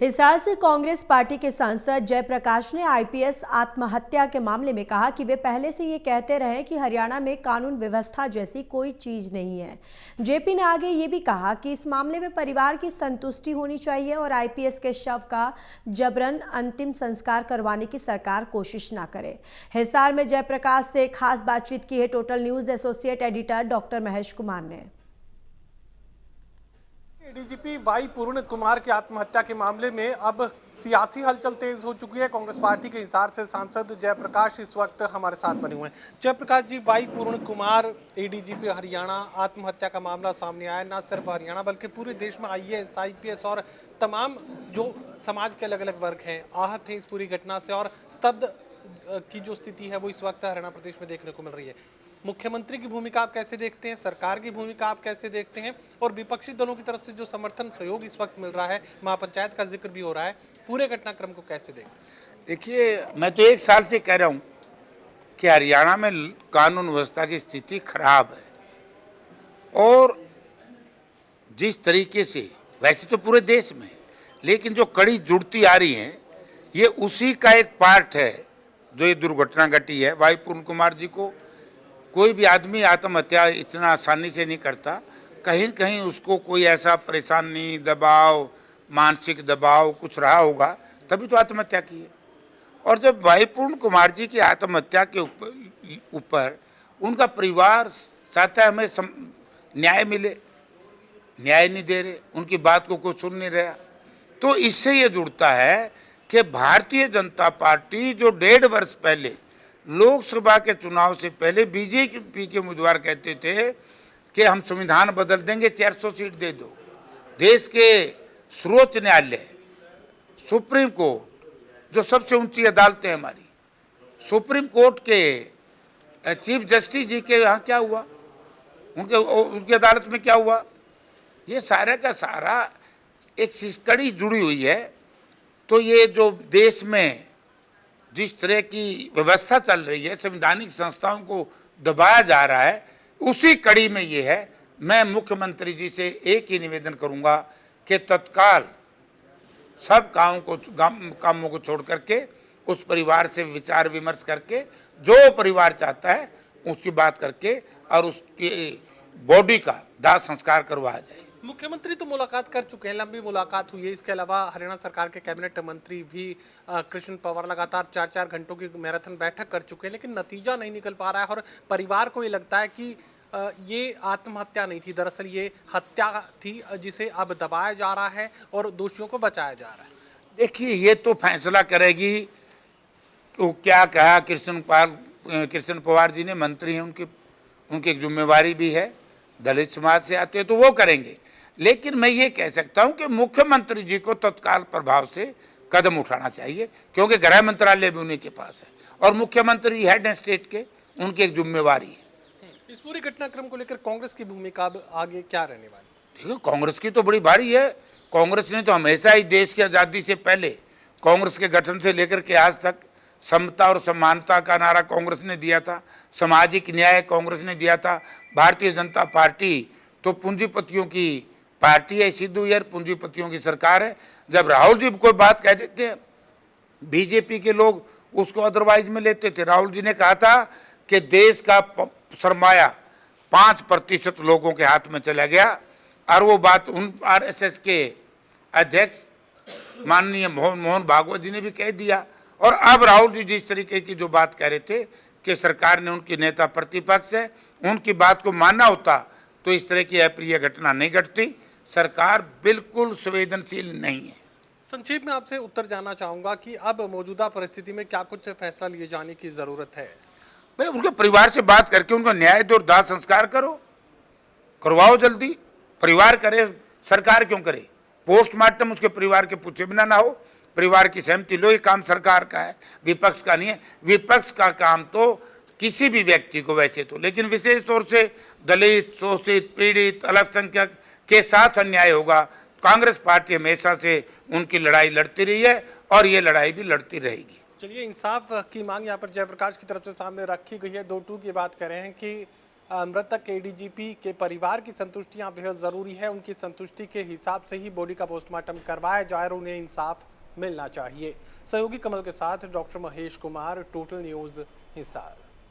हिसार से कांग्रेस पार्टी के सांसद जयप्रकाश ने आईपीएस आत्महत्या के मामले में कहा कि वे पहले से ये कहते रहे कि हरियाणा में कानून व्यवस्था जैसी कोई चीज नहीं है। जेपी ने आगे ये भी कहा कि इस मामले में परिवार की संतुष्टि होनी चाहिए और आईपीएस के शव का जबरन अंतिम संस्कार करवाने की सरकार कोशिश ना करे। हिसार में जयप्रकाश से खास बातचीत की है total news associate editor doctor Mahesh Kumar ने। डीजीपी वाई पूर्ण कुमार की आत्महत्या के मामले में अब सियासी हलचल तेज हो चुकी है। कांग्रेस पार्टी के हिसार से सांसद जयप्रकाश इस वक्त हमारे साथ बने हुए हैं। जयप्रकाश जी, वाई पूर्ण कुमार एडीजीपी हरियाणा आत्महत्या का मामला सामने आया। न सिर्फ हरियाणा बल्कि पूरे देश में आईएएस आईपीएस और तमाम जो समाज के अलग अलग वर्ग हैं आहत हैं इस पूरी घटना से और स्तब्ध की जो स्थिति है वो इस वक्त हरियाणा प्रदेश में देखने को मिल रही है। मुख्यमंत्री की भूमिका आप कैसे देखते हैं, सरकार की भूमिका आप कैसे देखते हैं और विपक्षी दलों की तरफ से जो समर्थन सहयोग इस वक्त मिल रहा है, महापंचायत का जिक्र भी हो रहा है, पूरे घटनाक्रम को कैसे देखते हैं? देखिए, मैं तो 1 साल से कह रहा हूँ कि हरियाणा में कानून व्यवस्था की स्थिति खराब है और जिस तरीके से, वैसे तो पूरे देश में, लेकिन जो कड़ी जुड़ती आ रही है ये उसी का एक पार्ट है जो ये दुर्घटना घटी है। वाई पूर्ण कुमार जी को कोई भी आदमी आत्महत्या इतना आसानी से नहीं करता, कहीं कहीं उसको कोई ऐसा परेशानी, दबाव, मानसिक दबाव कुछ रहा होगा तभी तो आत्महत्या की है। और जब वाई पूर्ण कुमार जी की आत्महत्या के ऊपर उनका परिवार चाहता है हमें न्याय मिले, न्याय नहीं दे रहे, उनकी बात को कोई सुन नहीं रहा, तो इससे ये जुड़ता है कि भारतीय जनता पार्टी जो 1.5 वर्ष पहले लोकसभा के चुनाव से पहले बीजेपी के उम्मीदवार कहते थे कि हम संविधान बदल देंगे, 400 सीट दे दो। देश के सर्वोच्च न्यायालय, सुप्रीम कोर्ट, जो सबसे ऊंची अदालतें हैं हमारी, सुप्रीम कोर्ट के चीफ जस्टिस जी के यहाँ क्या हुआ, उनकी अदालत में क्या हुआ, ये सारा का सारा एक कड़ी जुड़ी हुई है। तो ये जो देश में जिस तरह की व्यवस्था चल रही है, संवैधानिक संस्थाओं को दबाया जा रहा है, उसी कड़ी में ये है। मैं मुख्यमंत्री जी से एक ही निवेदन करूंगा कि तत्काल सब कामों को छोड़ करके उस परिवार से विचार विमर्श करके जो परिवार चाहता है उसकी बात करके और उसकी बॉडी का दाह संस्कार करवाया जाए। मुख्यमंत्री तो मुलाकात कर चुके हैं, लंबी मुलाकात हुई है। इसके अलावा हरियाणा सरकार के कैबिनेट मंत्री भी कृष्ण पवार लगातार 4-4 घंटों की मैराथन बैठक कर चुके हैं, लेकिन नतीजा नहीं निकल पा रहा है और परिवार को ये लगता है कि ये आत्महत्या नहीं थी, दरअसल ये हत्या थी जिसे अब दबाया जा रहा है और दोषियों को बचाया जा रहा है। देखिए, ये तो फैसला करेगी तो क्या कहा कृष्ण पवार जी ने, मंत्री हैं, उनकी एक जिम्मेवारी भी है, दलित समाज से आते हैं तो वो करेंगे। लेकिन मैं ये कह सकता हूं कि मुख्यमंत्री जी को तत्काल प्रभाव से कदम उठाना चाहिए क्योंकि गृह मंत्रालय भी उन्हीं के पास है और मुख्यमंत्री हेड है स्टेट के, उनकी एक जिम्मेवारी है। इस पूरी घटनाक्रम को लेकर कांग्रेस की भूमिका अब आगे क्या रहने वाली? ठीक है, कांग्रेस की तो बड़ी भारी है। कांग्रेस ने तो हमेशा ही देश की आज़ादी से पहले, कांग्रेस के गठन से लेकर के आज तक समता और समानता का नारा कांग्रेस ने दिया था, सामाजिक न्याय कांग्रेस ने दिया था। भारतीय जनता पार्टी तो पूंजीपतियों की पार्टी है, सिद्धू यार पूंजीपतियों की सरकार है। जब राहुल जी कोई बात कह देते हैं, बीजेपी के लोग उसको अदरवाइज में लेते थे। राहुल जी ने कहा था कि देश का सरमाया 5% लोगों के हाथ में चला गया और वो बात उन आरएसएस के अध्यक्ष माननीय मोहन भागवत जी ने भी कह दिया। और अब राहुल जी जिस तरीके की जो बात कह रहे थे कि सरकार ने उनकी नेता प्रतिपक्ष है, उनकी बात को मानना होता तो इस तरह की अप्रिय घटना नहीं घटती। सरकार बिल्कुल संवेदनशील नहीं है। संक्षेप में आपसे उत्तर जानना चाहूंगा कि अब मौजूदा परिस्थिति में क्या कुछ फैसला लिए जाने की जरूरत है? भाई, उनके परिवार से बात करके उनको न्याय दो और दाह संस्कार करवाओ जल्दी। परिवार करे, सरकार क्यों करे? पोस्टमार्टम उसके परिवार के पूछे बिना ना हो, परिवार की सहमति लो। ये काम सरकार का है, विपक्ष का नहीं है। विपक्ष का काम तो किसी भी व्यक्ति को वैसे तो, लेकिन विशेष तौर से दलित, शोषित, पीड़ित, अल्पसंख्यक के साथ अन्याय होगा। कांग्रेस पार्टी हमेशा से उनकी लड़ाई लड़ती रही है और ये लड़ाई भी लड़ती रहेगी। चलिए, इंसाफ की मांग यहाँ पर जयप्रकाश की तरफ से सामने रखी गई है। 2-2 की बात कर रहे हैं कि मृतक एडीजीपी के परिवार की संतुष्टियां बेहद ज़रूरी है। उनकी संतुष्टि के हिसाब से ही बॉडी का पोस्टमार्टम करवाया जाए और उन्हें इंसाफ मिलना चाहिए। सहयोगी कमल के साथ doctor Mahesh Kumar, total news, Hisar.